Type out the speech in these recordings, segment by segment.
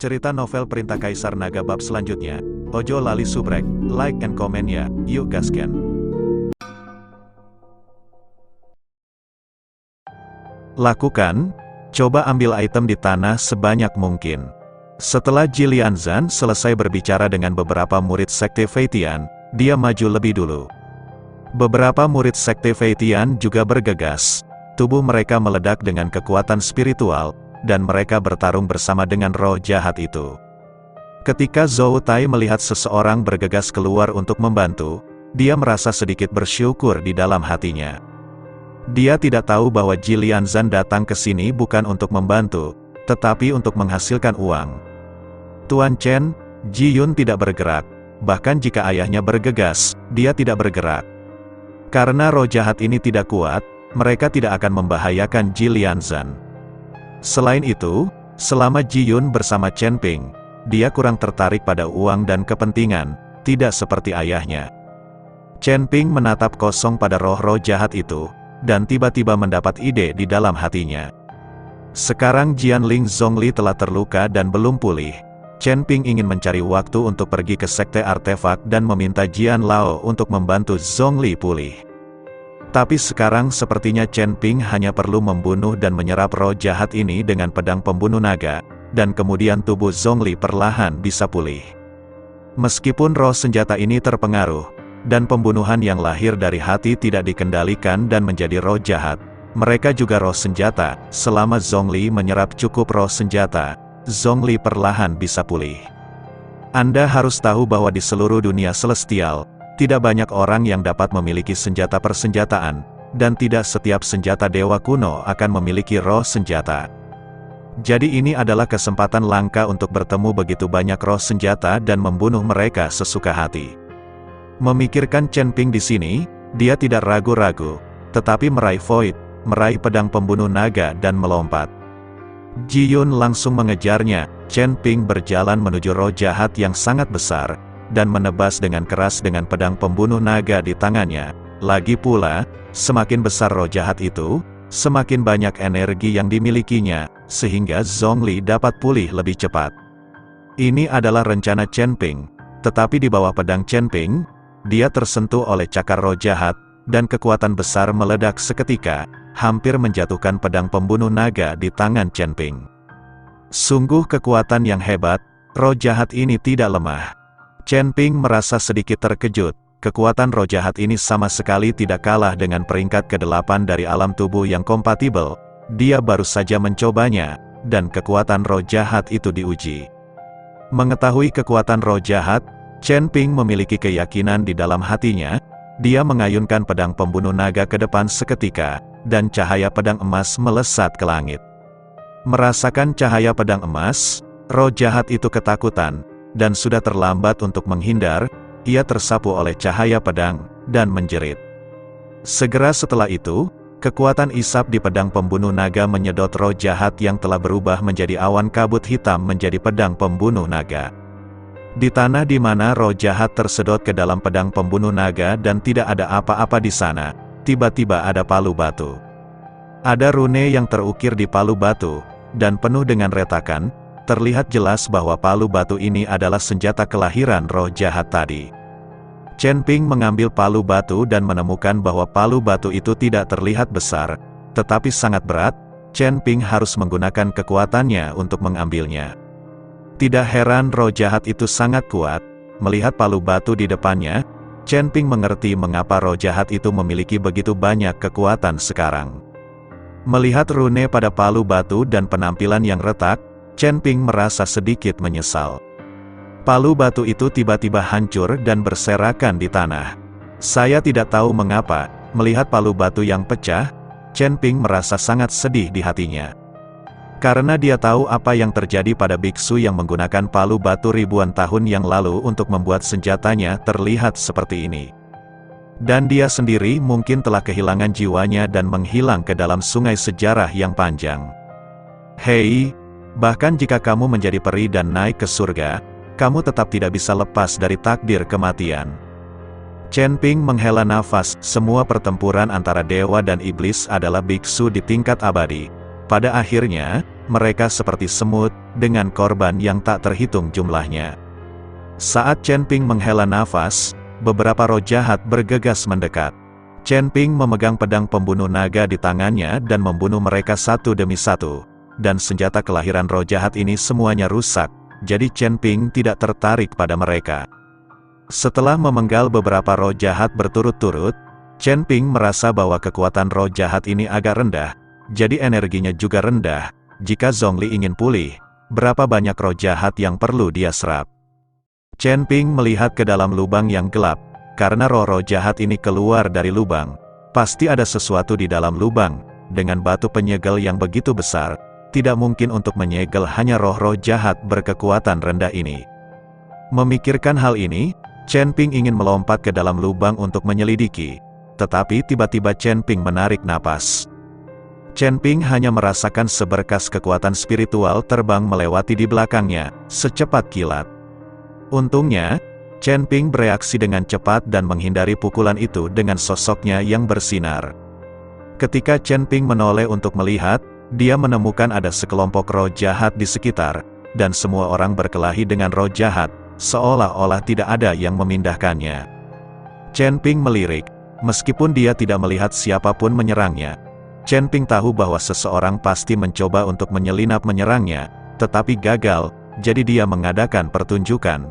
Cerita novel Perintah Kaisar Naga bab selanjutnya. Ojo lali subrek, like and comment ya, yuk gasken. Lakukan, coba ambil item di tanah sebanyak mungkin. Setelah Jilianzan selesai berbicara dengan beberapa murid Sekte Feitian, dia maju lebih dulu. Beberapa murid Sekte Feitian juga bergegas. Tubuh mereka meledak dengan kekuatan spiritual, dan mereka bertarung bersama dengan roh jahat itu. Ketika Zhou Tai melihat seseorang bergegas keluar untuk membantu, dia merasa sedikit bersyukur di dalam hatinya. Dia tidak tahu bahwa Jilianzan datang ke sini bukan untuk membantu, tetapi untuk menghasilkan uang. Tuan Chen, Ji Yun tidak bergerak, bahkan jika ayahnya bergegas, dia tidak bergerak. Karena roh jahat ini tidak kuat, mereka tidak akan membahayakan Jilianzan. Selain itu, selama Ji Yun bersama Chen Ping, dia kurang tertarik pada uang dan kepentingan, tidak seperti ayahnya. Chen Ping menatap kosong pada roh-roh jahat itu, dan tiba-tiba mendapat ide di dalam hatinya. Sekarang Jianling Zhongli telah terluka dan belum pulih. Chen Ping ingin mencari waktu untuk pergi ke Sekte Artefak dan meminta Jian Lao untuk membantu Zhongli pulih. Tapi sekarang sepertinya Chen Ping hanya perlu membunuh dan menyerap roh jahat ini dengan pedang pembunuh naga, dan kemudian tubuh Zhongli perlahan bisa pulih. Meskipun roh senjata ini terpengaruh, dan pembunuhan yang lahir dari hati tidak dikendalikan dan menjadi roh jahat, mereka juga roh senjata. Selama Zhongli menyerap cukup roh senjata, Zhongli perlahan bisa pulih. Anda harus tahu bahwa di seluruh dunia celestial, tidak banyak orang yang dapat memiliki senjata persenjataan, dan tidak setiap senjata dewa kuno akan memiliki roh senjata. Jadi ini adalah kesempatan langka untuk bertemu begitu banyak roh senjata dan membunuh mereka sesuka hati. Memikirkan Chen Ping di sini, dia tidak ragu-ragu, tetapi meraih Void, meraih pedang pembunuh naga dan melompat. Ji Yun langsung mengejarnya. Chen Ping berjalan menuju roh jahat yang sangat besar, dan menebas dengan keras dengan pedang pembunuh naga di tangannya. Lagi pula, semakin besar roh jahat itu, semakin banyak energi yang dimilikinya, sehingga Zhongli dapat pulih lebih cepat. Ini adalah rencana Chen Ping, tetapi di bawah pedang Chen Ping, dia tersentuh oleh cakar roh jahat, dan kekuatan besar meledak seketika, hampir menjatuhkan pedang pembunuh naga di tangan Chen Ping. Sungguh kekuatan yang hebat, roh jahat ini tidak lemah. Chen Ping merasa sedikit terkejut, kekuatan roh jahat ini sama sekali tidak kalah dengan peringkat ke-8 dari alam tubuh yang kompatibel. Dia baru saja mencobanya, dan kekuatan roh jahat itu diuji. Mengetahui kekuatan roh jahat, Chen Ping memiliki keyakinan di dalam hatinya. Dia mengayunkan pedang pembunuh naga ke depan seketika, dan cahaya pedang emas melesat ke langit. Merasakan cahaya pedang emas, roh jahat itu ketakutan, dan sudah terlambat untuk menghindar. Ia tersapu oleh cahaya pedang, dan menjerit. Segera setelah itu, kekuatan isap di pedang pembunuh naga menyedot roh jahat yang telah berubah menjadi awan kabut hitam menjadi pedang pembunuh naga. Di tanah di mana roh jahat tersedot ke dalam pedang pembunuh naga dan tidak ada apa-apa di sana, tiba-tiba ada palu batu. Ada rune yang terukir di palu batu, dan penuh dengan retakan. Terlihat jelas bahwa palu batu ini adalah senjata kelahiran roh jahat tadi. Chen Ping mengambil palu batu dan menemukan bahwa palu batu itu tidak terlihat besar, tetapi sangat berat. Chen Ping harus menggunakan kekuatannya untuk mengambilnya. Tidak heran roh jahat itu sangat kuat. Melihat palu batu di depannya, Chen Ping mengerti mengapa roh jahat itu memiliki begitu banyak kekuatan sekarang. Melihat rune pada palu batu dan penampilan yang retak, Chen Ping merasa sedikit menyesal. Palu batu itu tiba-tiba hancur dan berserakan di tanah. Saya tidak tahu mengapa, melihat palu batu yang pecah, Chen Ping merasa sangat sedih di hatinya. Karena dia tahu apa yang terjadi pada biksu yang menggunakan palu batu ribuan tahun yang lalu untuk membuat senjatanya terlihat seperti ini. Dan dia sendiri mungkin telah kehilangan jiwanya dan menghilang ke dalam sungai sejarah yang panjang. Hei! Bahkan jika kamu menjadi peri dan naik ke surga, kamu tetap tidak bisa lepas dari takdir kematian. Chen Ping menghela nafas. Semua pertempuran antara dewa dan iblis adalah biksu di tingkat abadi. Pada akhirnya, mereka seperti semut, dengan korban yang tak terhitung jumlahnya. Saat Chen Ping menghela nafas, beberapa roh jahat bergegas mendekat. Chen Ping memegang pedang pembunuh naga di tangannya dan membunuh mereka satu demi satu. Dan senjata kelahiran roh jahat ini semuanya rusak, jadi Chen Ping tidak tertarik pada mereka. Setelah memenggal beberapa roh jahat berturut-turut, Chen Ping merasa bahwa kekuatan roh jahat ini agak rendah, jadi energinya juga rendah. Jika Zhongli ingin pulih, berapa banyak roh jahat yang perlu dia serap? Chen Ping melihat ke dalam lubang yang gelap, karena roh-roh jahat ini keluar dari lubang. Pasti ada sesuatu di dalam lubang, dengan batu penyegel yang begitu besar, tidak mungkin untuk menyegel hanya roh-roh jahat berkekuatan rendah ini. Memikirkan hal ini, Chen Ping ingin melompat ke dalam lubang untuk menyelidiki, tetapi tiba-tiba Chen Ping menarik napas. Chen Ping hanya merasakan seberkas kekuatan spiritual terbang melewati di belakangnya, secepat kilat. Untungnya, Chen Ping bereaksi dengan cepat dan menghindari pukulan itu dengan sosoknya yang bersinar. Ketika Chen Ping menoleh untuk melihat, dia menemukan ada sekelompok roh jahat di sekitar, dan semua orang berkelahi dengan roh jahat, seolah-olah tidak ada yang memindahkannya. Chen Ping melirik, meskipun dia tidak melihat siapapun menyerangnya. Chen Ping tahu bahwa seseorang pasti mencoba untuk menyelinap menyerangnya, tetapi gagal, jadi dia mengadakan pertunjukan.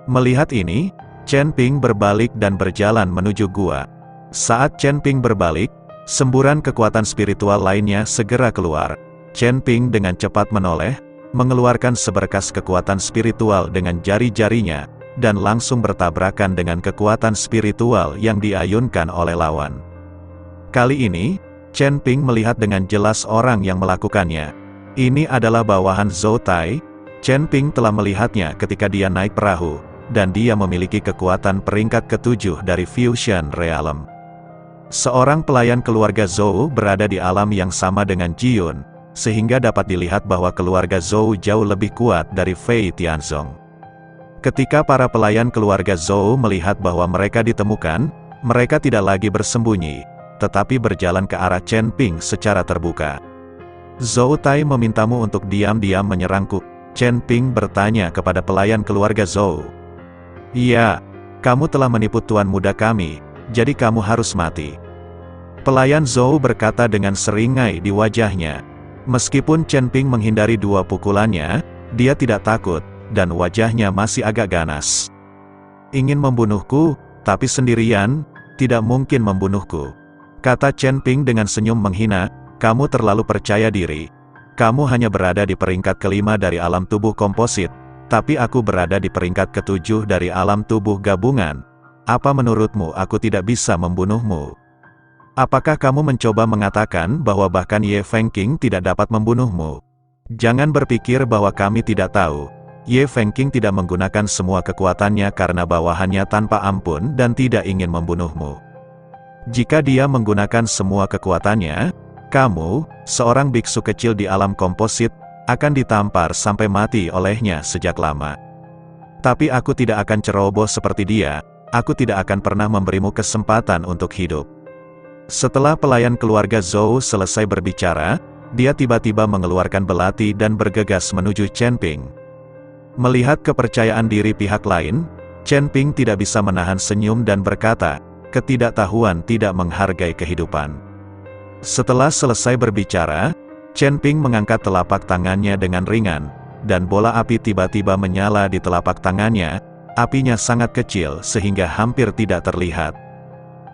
Melihat ini, Chen Ping berbalik dan berjalan menuju gua. Saat Chen Ping berbalik, semburan kekuatan spiritual lainnya segera keluar. Chen Ping dengan cepat menoleh, mengeluarkan seberkas kekuatan spiritual dengan jari-jarinya, dan langsung bertabrakan dengan kekuatan spiritual yang diayunkan oleh lawan. Kali ini, Chen Ping melihat dengan jelas orang yang melakukannya. Ini adalah bawahan Zhou Tai. Chen Ping telah melihatnya ketika dia naik perahu, dan dia memiliki kekuatan peringkat ke-7 dari Fusion Realm. Seorang pelayan keluarga Zhou berada di alam yang sama dengan Jiyun, sehingga dapat dilihat bahwa keluarga Zhou jauh lebih kuat dari Fei Tianzong. Ketika para pelayan keluarga Zhou melihat bahwa mereka ditemukan, mereka tidak lagi bersembunyi, tetapi berjalan ke arah Chen Ping secara terbuka. Zhou Tai memintamu untuk diam-diam menyerangku. Chen Ping bertanya kepada pelayan keluarga Zhou. Iya, kamu telah menipu tuan muda kami, jadi kamu harus mati. Pelayan Zhou berkata dengan seringai di wajahnya. Meskipun Chen Ping menghindari dua pukulannya, dia tidak takut, dan wajahnya masih agak ganas. Ingin membunuhku, tapi sendirian, tidak mungkin membunuhku. Kata Chen Ping dengan senyum menghina, kamu terlalu percaya diri. Kamu hanya berada di peringkat kelima dari alam tubuh komposit, tapi aku berada di peringkat ke-7 dari alam tubuh gabungan. Apa menurutmu aku tidak bisa membunuhmu? Apakah kamu mencoba mengatakan bahwa bahkan Ye Fengqing tidak dapat membunuhmu? Jangan berpikir bahwa kami tidak tahu. Ye Fengqing tidak menggunakan semua kekuatannya karena bawahannya tanpa ampun dan tidak ingin membunuhmu. Jika dia menggunakan semua kekuatannya, kamu, seorang biksu kecil di alam komposit, akan ditampar sampai mati olehnya sejak lama. Tapi aku tidak akan ceroboh seperti dia, aku tidak akan pernah memberimu kesempatan untuk hidup. Setelah pelayan keluarga Zhou selesai berbicara, dia tiba-tiba mengeluarkan belati dan bergegas menuju Chen Ping. Melihat kepercayaan diri pihak lain, Chen Ping tidak bisa menahan senyum dan berkata, ketidaktahuan tidak menghargai kehidupan. Setelah selesai berbicara, Chen Ping mengangkat telapak tangannya dengan ringan, dan bola api tiba-tiba menyala di telapak tangannya. Apinya sangat kecil sehingga hampir tidak terlihat.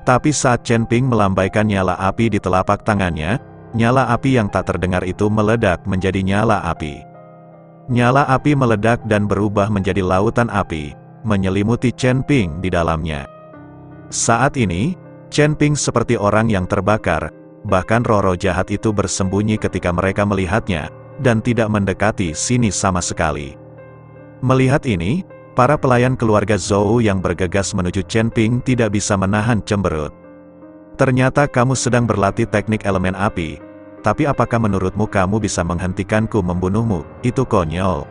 Tapi saat Chen Ping melambaikan nyala api di telapak tangannya, nyala api yang tak terdengar itu meledak menjadi nyala api. Nyala api meledak dan berubah menjadi lautan api, menyelimuti Chen Ping di dalamnya. Saat ini, Chen Ping seperti orang yang terbakar, bahkan roh-roh jahat itu bersembunyi ketika mereka melihatnya, dan tidak mendekati sini sama sekali. Melihat ini, para pelayan keluarga Zhou yang bergegas menuju Chen Ping tidak bisa menahan cemberut. Ternyata kamu sedang berlatih teknik elemen api, tapi apakah menurutmu kamu bisa menghentikanku membunuhmu? Itu konyol.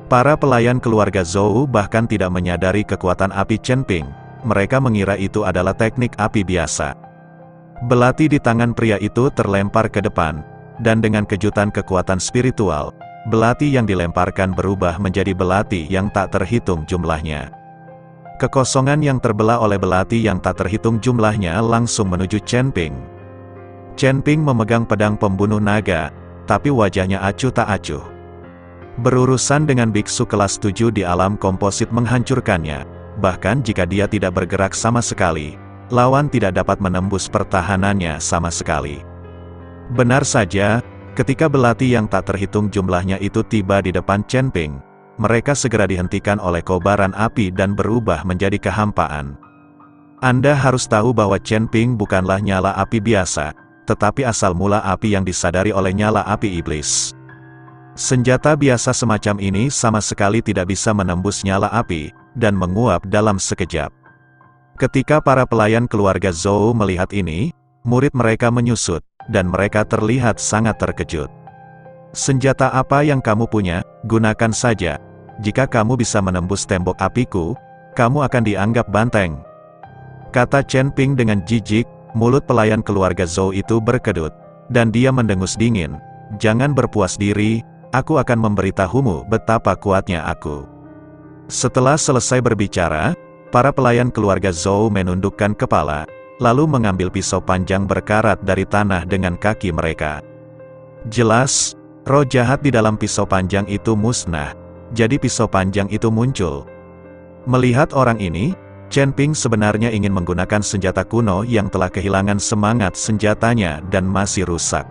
Para pelayan keluarga Zhou bahkan tidak menyadari kekuatan api Chen Ping. Mereka mengira itu adalah teknik api biasa. Belati di tangan pria itu terlempar ke depan, dan dengan kejutan kekuatan spiritual, belati yang dilemparkan berubah menjadi belati yang tak terhitung jumlahnya. Kekosongan yang terbelah oleh belati yang tak terhitung jumlahnya langsung menuju Chen Ping. Chen Ping memegang pedang pembunuh naga, tapi wajahnya acuh tak acuh. Berurusan dengan biksu kelas 7 di alam komposit menghancurkannya, bahkan jika dia tidak bergerak sama sekali, lawan tidak dapat menembus pertahanannya sama sekali. Benar saja, ketika belati yang tak terhitung jumlahnya itu tiba di depan Chen Ping, mereka segera dihentikan oleh kobaran api dan berubah menjadi kehampaan. Anda harus tahu bahwa Chen Ping bukanlah nyala api biasa, tetapi asal mula api yang disadari oleh nyala api iblis. Senjata biasa semacam ini sama sekali tidak bisa menembus nyala api, dan menguap dalam sekejap. Ketika para pelayan keluarga Zhou melihat ini, murid mereka menyusut, dan mereka terlihat sangat terkejut. Senjata apa yang kamu punya, gunakan saja. Jika kamu bisa menembus tembok apiku, kamu akan dianggap banteng, kata Chen Ping dengan jijik. Mulut pelayan keluarga Zhou itu berkedut, dan dia mendengus dingin. Jangan berpuas diri, aku akan memberitahumu betapa kuatnya aku. Setelah selesai berbicara, para pelayan keluarga Zhou menundukkan kepala, lalu mengambil pisau panjang berkarat dari tanah dengan kaki mereka. Jelas, roh jahat di dalam pisau panjang itu musnah, jadi pisau panjang itu muncul. Melihat orang ini, Chen Ping sebenarnya ingin menggunakan senjata kuno yang telah kehilangan semangat senjatanya dan masih rusak.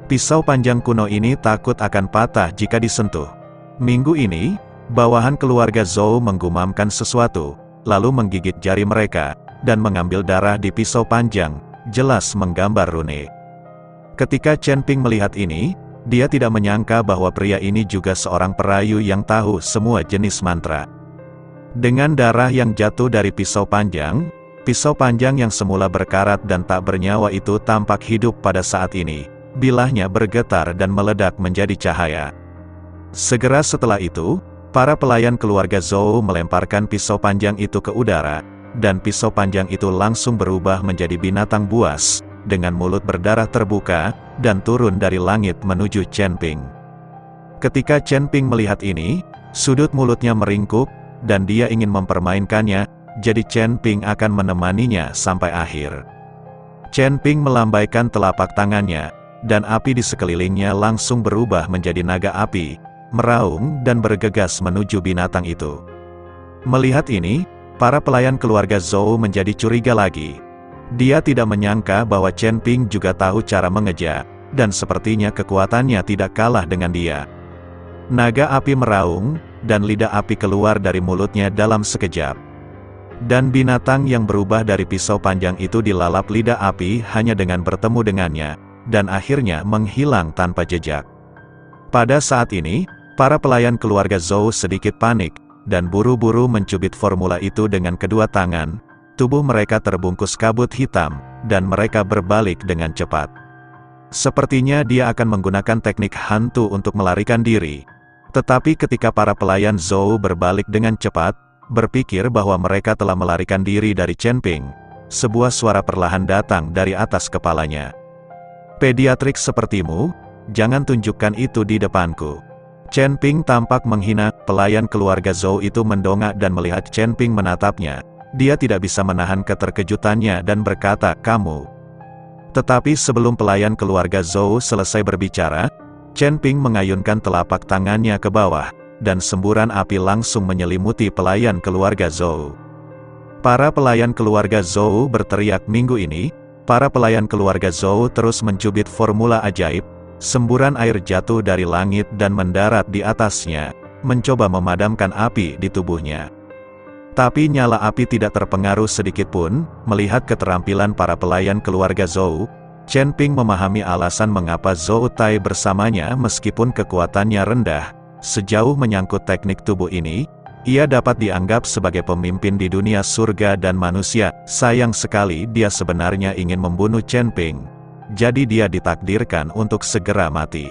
Pisau panjang kuno ini takut akan patah jika disentuh. Minggu ini, bawahan keluarga Zhou menggumamkan sesuatu, lalu menggigit jari mereka, dan mengambil darah di pisau panjang, jelas menggambar rune. Ketika Chen Ping melihat ini, dia tidak menyangka bahwa pria ini juga seorang perayu yang tahu semua jenis mantra. Dengan darah yang jatuh dari pisau panjang yang semula berkarat dan tak bernyawa itu tampak hidup pada saat ini. Bilahnya bergetar dan meledak menjadi cahaya. Segera setelah itu, para pelayan keluarga Zhou melemparkan pisau panjang itu ke udara, dan pisau panjang itu langsung berubah menjadi binatang buas, dengan mulut berdarah terbuka, dan turun dari langit menuju Chen Ping. Ketika Chen Ping melihat ini, sudut mulutnya meringkuk, dan dia ingin mempermainkannya, jadi Chen Ping akan menemaninya sampai akhir. Chen Ping melambaikan telapak tangannya, dan api di sekelilingnya langsung berubah menjadi naga api, meraung dan bergegas menuju binatang itu. Melihat ini, para pelayan keluarga Zhou menjadi curiga lagi. Dia tidak menyangka bahwa Chen Ping juga tahu cara mengejar, dan sepertinya kekuatannya tidak kalah dengan dia. Naga api meraung, dan lidah api keluar dari mulutnya dalam sekejap. Dan binatang yang berubah dari pisau panjang itu dilalap lidah api hanya dengan bertemu dengannya, dan akhirnya menghilang tanpa jejak. Pada saat ini, para pelayan keluarga Zhou sedikit panik, dan buru-buru mencubit formula itu dengan kedua tangan. Tubuh mereka terbungkus kabut hitam, dan mereka berbalik dengan cepat. Sepertinya dia akan menggunakan teknik hantu untuk melarikan diri. Tetapi ketika para pelayan Zhou berbalik dengan cepat, berpikir bahwa mereka telah melarikan diri dari Chen Ping, sebuah suara perlahan datang dari atas kepalanya. Pediatrik sepertimu, jangan tunjukkan itu di depanku. Chen Ping tampak menghina. Pelayan keluarga Zhou itu mendongak dan melihat Chen Ping menatapnya. Dia tidak bisa menahan keterkejutannya dan berkata, "Kamu." Tetapi sebelum pelayan keluarga Zhou selesai berbicara, Chen Ping mengayunkan telapak tangannya ke bawah, dan semburan api langsung menyelimuti pelayan keluarga Zhou. Para pelayan keluarga Zhou berteriak. Minggu ini, para pelayan keluarga Zhou terus mencubit formula ajaib. Semburan air jatuh dari langit dan mendarat di atasnya, mencoba memadamkan api di tubuhnya. Tapi nyala api tidak terpengaruh sedikitpun. Melihat keterampilan para pelayan keluarga Zhou, Chen Ping memahami alasan mengapa Zhou Tai bersamanya meskipun kekuatannya rendah. Sejauh menyangkut teknik tubuh ini, ia dapat dianggap sebagai pemimpin di dunia surga dan manusia. Sayang sekali dia sebenarnya ingin membunuh Chen Ping. Jadi dia ditakdirkan untuk segera mati.